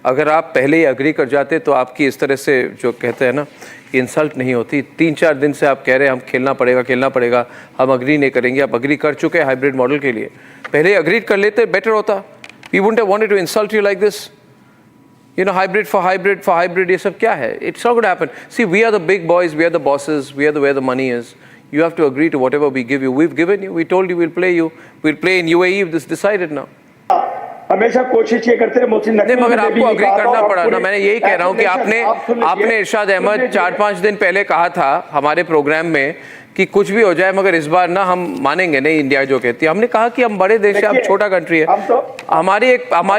अगर आप पहले ही अग्री कर जाते तो आपकी इस तरह से जो कहते हैं ना इंसल्ट नहीं होती। 3-4 दिन से आप कह रहे हैं हम खेलना पड़ेगा, हम अग्री नहीं करेंगे। आप अग्री कर चुके हैं हाइब्रिड मॉडल के लिए, पहले अग्री कर लेते बेटर होता। We wouldn't have wanted to insult you like this, you know, hybrid for hybrid ये सब क्या है? It's not going to happen. See, we are the big boys, we are the bosses, we are where the money is. You have to agree to whatever we give you. We've given you, we told you we'll play in UAE if this decided now. हमेशा कोशिश ये करते हैं मोहसिन नकवी, मगर आपको agree करना पड़ा ना। मैंने यही कह रहा हूँ कि आपने इरशाद अहमद 4-5 दिन पहले कहा था हमारे प्रोग्राम में कि कुछ भी हो जाए मगर इस बार ना हम मानेंगे नहीं इंडिया जो कहती है। हमने कहा कि हम बड़े देश है, आप छोटा कंट्री है, हमारी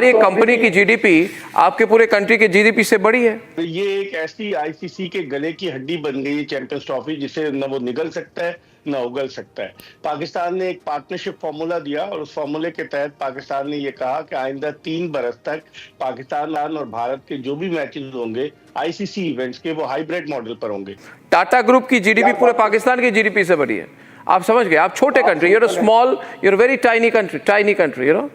एक कंपनी की जीडीपी आपके पूरे कंट्री के जीडीपी से बड़ी है। ये एक ऐसी आईसीसी के गले की हड्डी बन गई है चैंपियंस ट्रॉफी, जिसे न वो निगल सकता है न उगल सकता है। पाकिस्तान ने एक पार्टनरशिप फॉर्मूला दिया और उस फॉर्मूले के तहत पाकिस्तान ने ये कहा कि आइंदा 3 बरस तक पाकिस्तान और भारत के जो भी मैचेस होंगे आईसीसी इवेंट्स के, वो हाइब्रिड मॉडल पर होंगे। टाटा ग्रुप की जीडीपी पूरे पाकिस्तान की जीडीपी से बड़ी है। आप समझ गए, आप छोटे country, you're small, you're very tiny country, you know,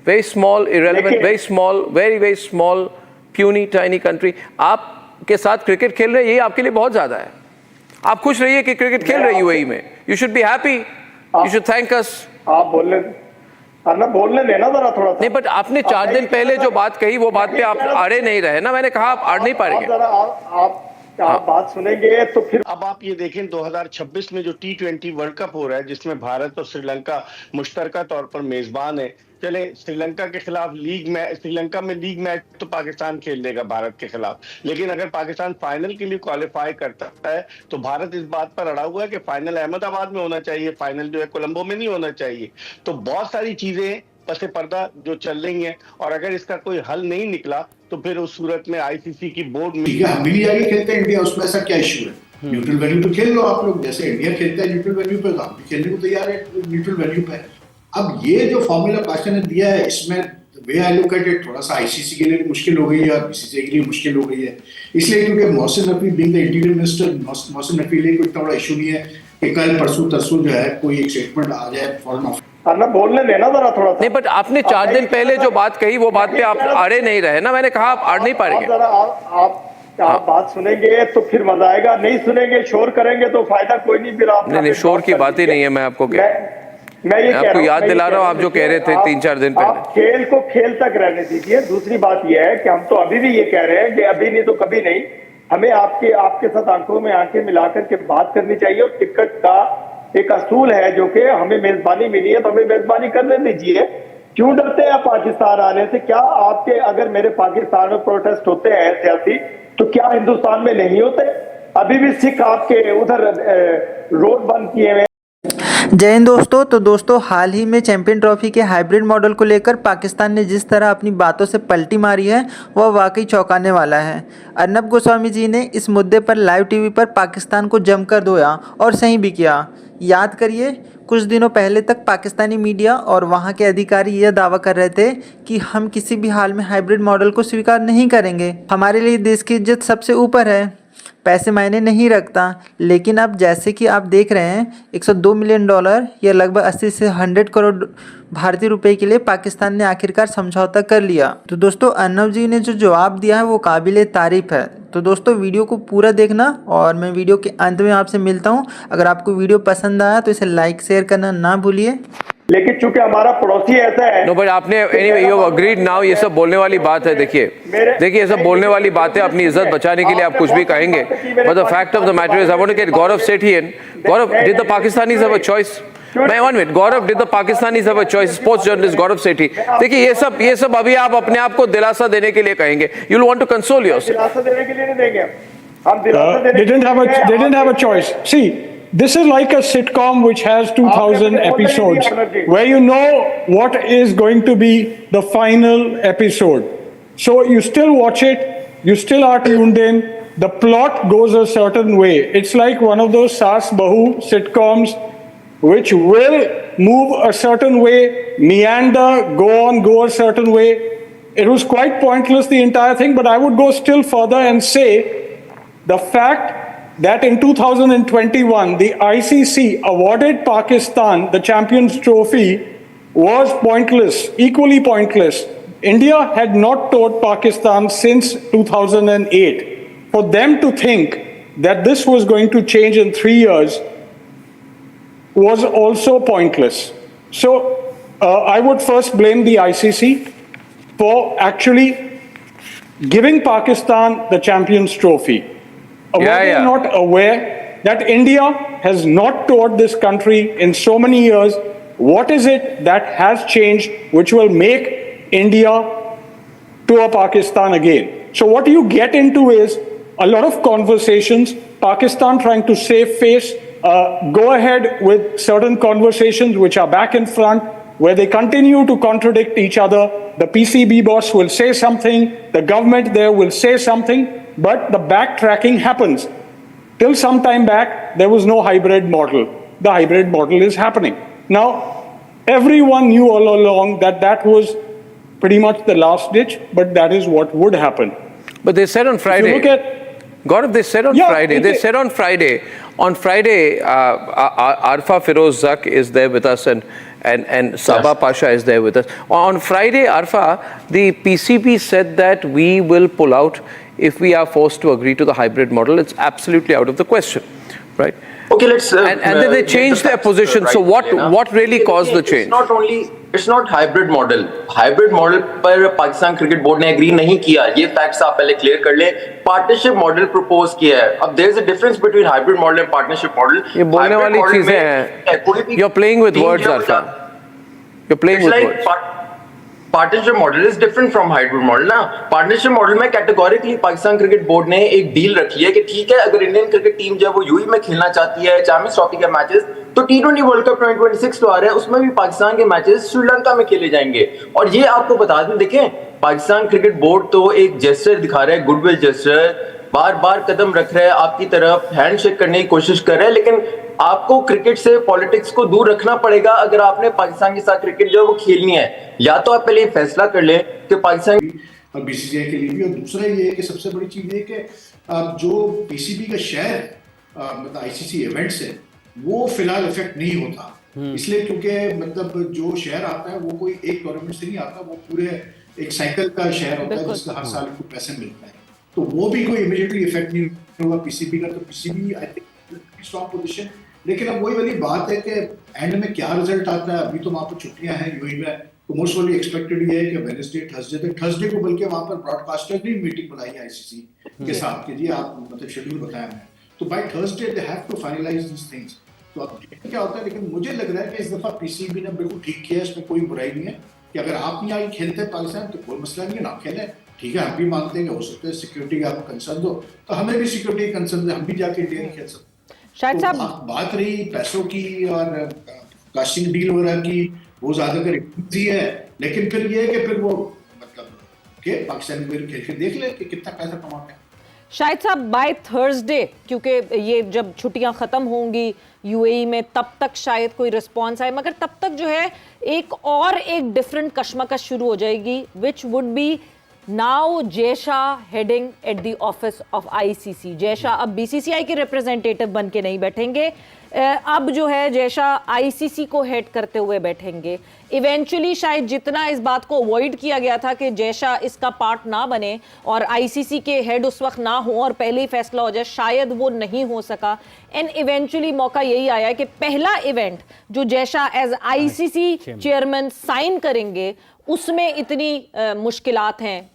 very small, irrelevant, very small, very small, puny tiny country. आपके साथ क्रिकेट खेल रहे हैं, ये आपके लिए बहुत ज्यादा है। आप खुश रहिए कि क्रिकेट खेल रहे यूएई में। You should be happy, you should thank us. आप बोलने देना जरा थोड़ा। नहीं, बट आपने 4 दिन पहले जो बात कही वो बात पे आप अड़े नहीं रहे ना। मैंने कहा आप अड़ नहीं पाएंगे। आप बात सुनेंगे तो फिर अब आप ये देखें 2026 में जो T20 वर्ल्ड कप हो रहा है, जिसमें भारत और श्रीलंका मुश्तरका तौर पर मेजबान है। चले श्रीलंका के खिलाफ श्रीलंका में लीग मैच तो पाकिस्तान खेल लेगा भारत के खिलाफ, लेकिन अगर पाकिस्तान फाइनल के लिए क्वालिफाई करता है तो भारत इस बात पर अड़ा हुआ है कि फाइनल अहमदाबाद में होना चाहिए, फाइनल जो है कोलंबो में नहीं होना चाहिए। तो बहुत सारी चीजें पसे पर्दा जो चल रही हैं, और अगर इसका कोई हल नहीं निकला तो फिर उस सूरत में आईसीसी की बोर्ड में मिली जाके खेलते हैं इंडिया, उसमें ऐसा क्या इशू है? न्यूट्रल वेन्यू पे खेल लो आप लोग, जैसे इंडिया खेलता है न्यूट्रल वेन्यू पे, तो हम भी खेलने को तैयार है न्यूट्रल वेन्यू पे। अब ये जो फॉर्मूला पाकिस्तान ने दिया है, इसमें वे आई लुक एट इट, थोड़ा सा आईसीसी के लिए मुश्किल हो गई है और बीसीसीआई के लिए मुश्किल हो गई है, इसलिए क्योंकि Mohsin Naqvi being the interior minister, Mohsin Naqvi लिए कोई इतना बड़ा इशू नहीं है कि कल परसों तरसों जो है कोई एक स्टेटमेंट आ जाए फॉरेन ऑफिस। बोलने देना जरा थोड़ा। नहीं, बट आपने 4 दिन पहले जो बात कही वो बात पे आप अड़े नहीं रहे ना। मैंने कहा आप अड़ नहीं पाएंगे। आप बात सुनेंगे तो फिर मजा आएगा, नहीं सुनेंगे शोर करेंगे तो फायदा कोई नहीं। फिर आप नहीं, शोर की बात ही नहीं है। मैं आपको आपको याद दिला रहा हूँ, आप जो कह रहे थे 3-4 दिन पहले। खेल को खेल तक रहने दीजिए। दूसरी बात यह है कि हम तो अभी भी ये कह रहे हैं कि अभी नहीं तो कभी नहीं, हमें आपके साथ आंखों में आंखें मिलाकर के बात करनी चाहिए। और टिकट का एक असूल है जो कि हमें मेजबानी मिली है तो हमें मेजबानी करने दीजिए। क्यों डरते हैं पाकिस्तान आने से? क्या आपके अगर मेरे पाकिस्तान में प्रोटेस्ट होते हैं सियासी, तो क्या हिंदुस्तान में नहीं होते? अभी भी सिख आपके उधर रोड बंद किए हुए। जय हिंद दोस्तों। तो दोस्तों, हाल ही में चैंपियन ट्रॉफी के हाइब्रिड मॉडल को लेकर पाकिस्तान ने जिस तरह अपनी बातों से पलटी मारी है वह वाकई चौंकाने वाला है। अर्नब गोस्वामी जी ने इस मुद्दे पर लाइव टीवी पर पाकिस्तान को जमकर धोया और सही भी किया। याद करिए, कुछ दिनों पहले तक पाकिस्तानी मीडिया और वहां के अधिकारी यह दावा कर रहे थे कि हम किसी भी हाल में हाइब्रिड मॉडल को स्वीकार नहीं करेंगे, हमारे लिए देश की इज्जत सबसे ऊपर है, पैसे मायने नहीं रखता। लेकिन अब जैसे कि आप देख रहे हैं, $102 मिलियन या लगभग 80 से 100 करोड़ भारतीय रुपए के लिए पाकिस्तान ने आखिरकार समझौता कर लिया। तो दोस्तों, अर्नब जी ने जो जवाब दिया है वो काबिले तारीफ है। तो दोस्तों, वीडियो को पूरा देखना और मैं वीडियो के अंत में आपसे मिलता हूँ। अगर आपको वीडियो पसंद आया तो इसे लाइक शेयर करना ना भूलिए। लेकिन चूंकि हमारा पड़ोसी ऐसा है। नो, बट आपने anyway you have agreed now. ये सब बोलने वाली बात है। देखिए ये सब बोलने वाली बात है। अपनी इज्जत बचाने के लिए आप कुछ भी कहेंगे, but the fact of the matter is I want to get Gaurav Sethian. Gaurav, did the Pakistanis have a choice? मैं 1 minute, Gaurav, did the Pakistanis have a choice? Sports journalist Gaurav Sethi. देखिए ये सब अभी आप अपने आप को दिलासा देने के लिए कहेंगे। You will want to console yourself. दिलासा देने के लिए नहीं देंगे हम। दिलासा देने they didn't have a choice. See, this is like a sitcom which has 2000 episodes where you know what is going to be the final episode. So you still watch it, you still are tuned in. The plot goes a certain way. It's like one of those Saas Bahu sitcoms which will move a certain way, meander, go a certain way. It was quite pointless, the entire thing, but I would go still further and say the fact that in 2021 the ICC awarded Pakistan the Champions Trophy was pointless, equally pointless. India had not toured Pakistan since 2008. For them to think that this was going to change in 3 years was also pointless. So I would first blame the ICC for actually giving Pakistan the Champions Trophy. Were they not aware that India has not toured this country in so many years? What is it that has changed which will make India tour Pakistan again? So what you get into is a lot of conversations, Pakistan trying to save face, go ahead with certain conversations which are back in front, where they continue to contradict each other. The PCB boss will say something, the government there will say something, but the backtracking happens. Till some time back, there was no hybrid model. The hybrid model is happening. Now, everyone knew all along that that was pretty much the last ditch, but that is what would happen. But they said on Friday. If you look at Gaurav, they said on Friday. They said on Friday. On Friday, Arfa Feroz Zak is there with us, and Sabah Pasha is there with us. On Friday, Arfa, the PCB said that we will pull out if we are forced to agree to the hybrid model. It's absolutely out of the question, right? Okay, let's. And then they changed their position. Right, so what really caused the change? It's not hybrid model. Hybrid model पर Pakistan cricket board ने agree नहीं किया. ये facts आप पहले clear कर ले. Partnership model propose किया है. अब there is a difference between hybrid model and partnership model. ये बोलने वाली चीजें हैं. You're playing with words, Arfa. You're playing with words. Partnership model is different from hybrid model ना. पार्टनरशिप मॉडल में कैटेगोरिकली पाकिस्तान क्रिकेट बोर्ड ने एक deal रखी है कि ठीक है, अगर इंडियन क्रिकेट टीम जब वो यूएई में खेलना चाहती है चैंपियंस ट्रॉफी के मैचेस, तो T20 वर्ल्ड कप 2026 तो आ रहा है, उसमें भी पाकिस्तान के मैचेस श्रीलंका में खेले जाएंगे. और ये आपको बता दें, देखें, पाकिस्तान क्रिकेट बोर्ड तो एक जेस्चर दिखा रहा है, गुडविल जेस्चर, बार बार कदम रख रहा है आपकी तरफ, हैंडशेक करने की कोशिश कर रहा है, लेकिन आपको क्रिकेट से पॉलिटिक्स को दूर रखना पड़ेगा अगर आपने पाकिस्तान के साथ क्रिकेट जो है वो खेलनी है. या तो आप पहले ये फैसला कर लें कि पाकिस्तान और बीसीसीआई के लिए भी. और दूसरा ये है कि सबसे बड़ी चीज ये कि जो पीसीबी का शेयर मतलब आईसीसी इवेंट्स है वो फिलहाल इफेक्ट नहीं होता. इसलिए क्योंकि मतलब जो शेयर आता है वो कोई एक टूर्नामेंट से नहीं आता, वो पूरे एक साइकिल का शेयर होता है जिसका हर साल को पैसे मिलता है. तो वो भी कोई इमीडिएटली इफेक्ट नहीं होगा पीसीबी का. तो PCB I think strong position. लेकिन अब वही वाली बात है कि एंड में क्या रिजल्ट आता है. अभी तो वहाँ पर छुट्टियां हैं यूएई में, तो मोस्ट प्रोबेबली एक्सपेक्टेड ये है कि वेडनेसडे थर्सडे को बल्कि वहाँ पर ब्रॉडकास्टर की मीटिंग बुलाई है आईसीसी के साथ कि जी आप मतलब शेड्यूल बताया हमें, तो by Thursday they have to finalise this things. तो अब क्या होता है, लेकिन मुझे लग रहा है कि इस दफा पीसीबी ने बिल्कुल ठीक किया है. इसमें कोई बुराई नहीं है कि अगर आप नहीं आगे खेलते हैं पाकिस्तान तो कोई मसला नहीं है, ना खेलें. ठीक है, हम भी मानते हैं कि हो सकता है सिक्योरिटी का आपको कंसर्न हो, तो हमें भी सिक्योरिटी कंसर्न है, हम भी जाके इंडिया नहीं खेल सकते. शायद तो साहब बात रही पैसों की और कास्टिंग डील वगैरह की, वो ज्यादातर इजी है, लेकिन फिर ये है कि फिर वो मतलब के पाकिस्तान में खेल के देख ले कि कितना पैसा कमाते हैं. शायद साहब बाय थर्सडे, क्योंकि ये जब छुट्टियां खत्म होंगी यूएई में तब तक शायद कोई रिस्पांस आए, मगर तब तक जो है एक डिफरेंट कशमकश शुरू हो जाएगी, which would be now Jay Shah heading at the office of ICC. Jay Shah अब बीसीसीआई के रिप्रेजेंटेटिव बन के नहीं बैठेंगे, अब जो है जयशा आईसीसी को हेड करते हुए बैठेंगे. इवेंचुअली शायद जितना इस बात को अवॉइड किया गया था कि जयशा इसका पार्ट ना बने और आईसीसी के हेड उस वक्त ना हो और पहले ही फैसला हो जाए, शायद वो नहीं हो सका. एंड इवेंचुअली मौका यही आया कि पहला इवेंट जो Jay Shah as ICC chairman sign करेंगे उसमें इतनी मुश्किलात हैं.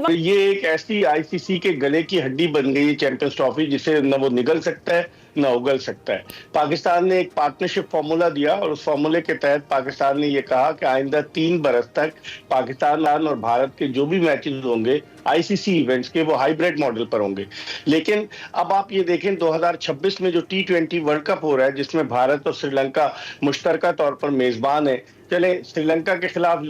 ये एक ऐसी आईसीसी के गले की हड्डी बन गई है चैंपियंस ट्रॉफी, जिसे न वो निगल सकता है न उगल सकता है. पाकिस्तान ने एक पार्टनरशिप फॉर्मूला दिया और उस फॉर्मूले के तहत पाकिस्तान ने ये कहा कि आइंदा 3 बरस तक पाकिस्तान और भारत के जो भी मैचेस होंगे आईसीसी इवेंट्स के, वो हाइब्रिड मॉडल पर होंगे. लेकिन अब आप ये देखें 2026 में जो T20 वर्ल्ड कप हो रहा है जिसमें भारत और श्रीलंका मुश्तरका तौर पर मेजबान है. चले श्रीलंका के खिलाफ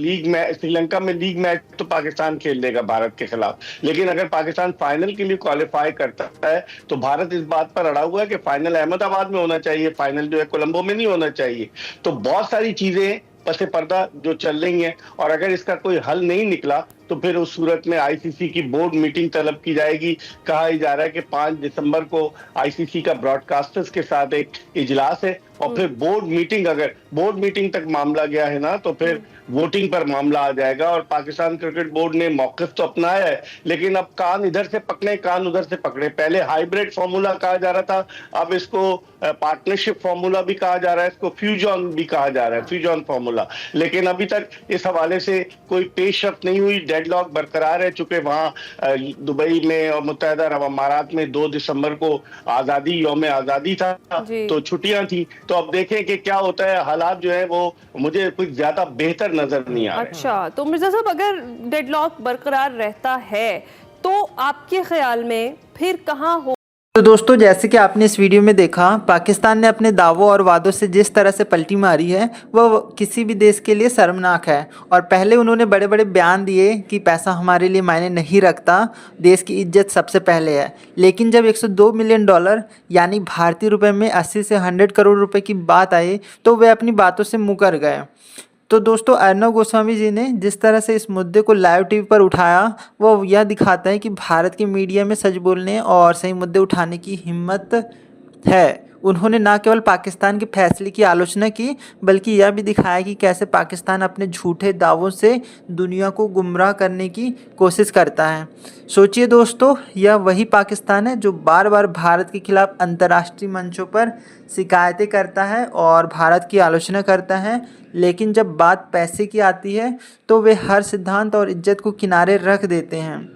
श्रीलंका में लीग मैच तो पाकिस्तान खेल लेगा भारत के खिलाफ, लेकिन अगर पाकिस्तान फाइनल के लिए क्वालिफाई करता है तो भारत इस बात पर अड़ा हुआ है कि फाइनल अहमदाबाद में होना चाहिए, फाइनल जो है कोलंबो में नहीं होना चाहिए. तो बहुत सारी चीजें पसे पर्दा जो चल रही हैं, और अगर इसका कोई हल नहीं निकला तो फिर उस सूरत में आईसीसी की बोर्ड मीटिंग तलब की जाएगी. कहा जा रहा है कि 5 दिसंबर को आईसीसी का ब्रॉडकास्टर्स के साथ एक इजलास है, और फिर बोर्ड मीटिंग, अगर बोर्ड मीटिंग तक मामला गया है ना, तो फिर वोटिंग पर मामला आ जाएगा। और पाकिस्तान क्रिकेट बोर्ड ने मौकिफ तो अपनाया है, लेकिन अब कान इधर से पकड़े कान उधर से पकड़े। पहले हाइब्रिड फॉर्मूला कहा जा रहा था, अब इसको पार्टनरशिप फॉर्मूला भी कहा जा रहा है, इसको फ्यूजन भी कहा जा रहा है, फ्यूजन फॉर्मूला। लेकिन अभी तक इस हवाले से कोई पेशरफ्त नहीं हुई, डेडलॉक बरकरार है। चूंकि वहां दुबई में और मुत्तहदा अरब अमारात में 2 दिसंबर को आजादी, यौम आजादी था, तो छुट्टियां थी। तो अब देखें कि क्या होता है। हालात जो है वो मुझे कुछ ज्यादा बेहतर नजर नहीं आ रहे। अच्छा, तो मिर्जा साहब अगर डेडलॉक बरकरार रहता है तो आपके ख्याल में फिर कहाँ हो? तो दोस्तों, जैसे कि आपने इस वीडियो में देखा, पाकिस्तान ने अपने दावों और वादों से जिस तरह से पलटी मारी है वह किसी भी देश के लिए शर्मनाक है। और पहले उन्होंने बड़े बड़े बयान दिए कि पैसा हमारे लिए मायने नहीं रखता, देश की इज्जत सबसे पहले है। लेकिन जब 102 मिलियन डॉलर यानी भारतीय रुपए में 80 से 100 करोड़ रुपए की बात आई तो वे अपनी बातों से मुकर गए। तो दोस्तों, अर्नब गोस्वामी जी ने जिस तरह से इस मुद्दे को लाइव टीवी पर उठाया वो यह दिखाता है कि भारत के मीडिया में सच बोलने और सही मुद्दे उठाने की हिम्मत है। उन्होंने न केवल पाकिस्तान के फैसले की आलोचना की बल्कि यह भी दिखाया कि कैसे पाकिस्तान अपने झूठे दावों से दुनिया को गुमराह करने की कोशिश करता है। सोचिए दोस्तों, यह वही पाकिस्तान है जो बार बार भारत के खिलाफ अंतर्राष्ट्रीय मंचों पर शिकायतें करता है और भारत की आलोचना करता है, लेकिन जब बात पैसे की आती है तो वे हर सिद्धांत और इज्जत को किनारे रख देते हैं।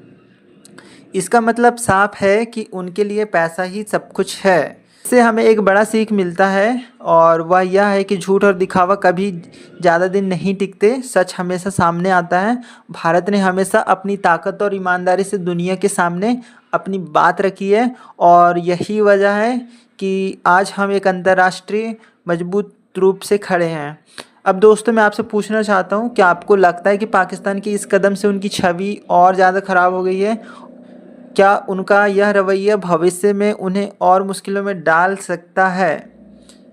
इसका मतलब साफ है कि उनके लिए पैसा ही सब कुछ है। इससे हमें एक बड़ा सीख मिलता है और वह यह है कि झूठ और दिखावा कभी ज़्यादा दिन नहीं टिकते, सच हमेशा सामने आता है। भारत ने हमेशा अपनी ताकत और ईमानदारी से दुनिया के सामने अपनी बात रखी है और यही वजह है कि आज हम एक अंतर्राष्ट्रीय मजबूत रूप से खड़े हैं। अब दोस्तों, मैं आपसे पूछना चाहता हूँ, क्या आपको लगता है कि पाकिस्तान के इस कदम से उनकी छवि और ज़्यादा ख़राब हो गई है? क्या उनका यह रवैया भविष्य में उन्हें और मुश्किलों में डाल सकता है?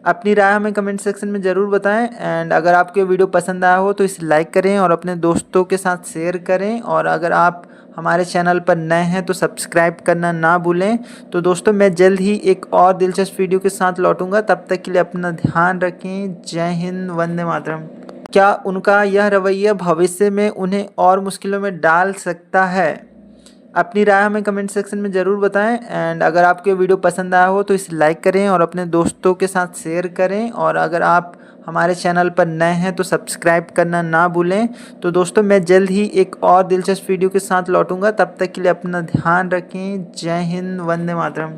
अपनी राय हमें कमेंट सेक्शन में ज़रूर बताएं। एंड अगर आपको ये वीडियो पसंद आया हो तो इसे लाइक करें और अपने दोस्तों के साथ शेयर करें। और अगर आप हमारे चैनल पर नए हैं तो सब्सक्राइब करना ना भूलें। तो दोस्तों, मैं जल्द ही एक और दिलचस्प वीडियो के साथ लौटूंगा। तब तक के लिए अपना ध्यान रखें। जय हिंद, वंदे मातरम। क्या उनका यह रवैया भविष्य में उन्हें और मुश्किलों में डाल सकता है? अपनी राय हमें कमेंट सेक्शन में ज़रूर बताएं। एंड अगर आपको ये वीडियो पसंद आया हो तो इसे लाइक करें और अपने दोस्तों के साथ शेयर करें। और अगर आप हमारे चैनल पर नए हैं तो सब्सक्राइब करना ना भूलें। तो दोस्तों, मैं जल्द ही एक और दिलचस्प वीडियो के साथ लौटूंगा। तब तक के लिए अपना ध्यान रखें। जय हिंद, वंदे मातरम।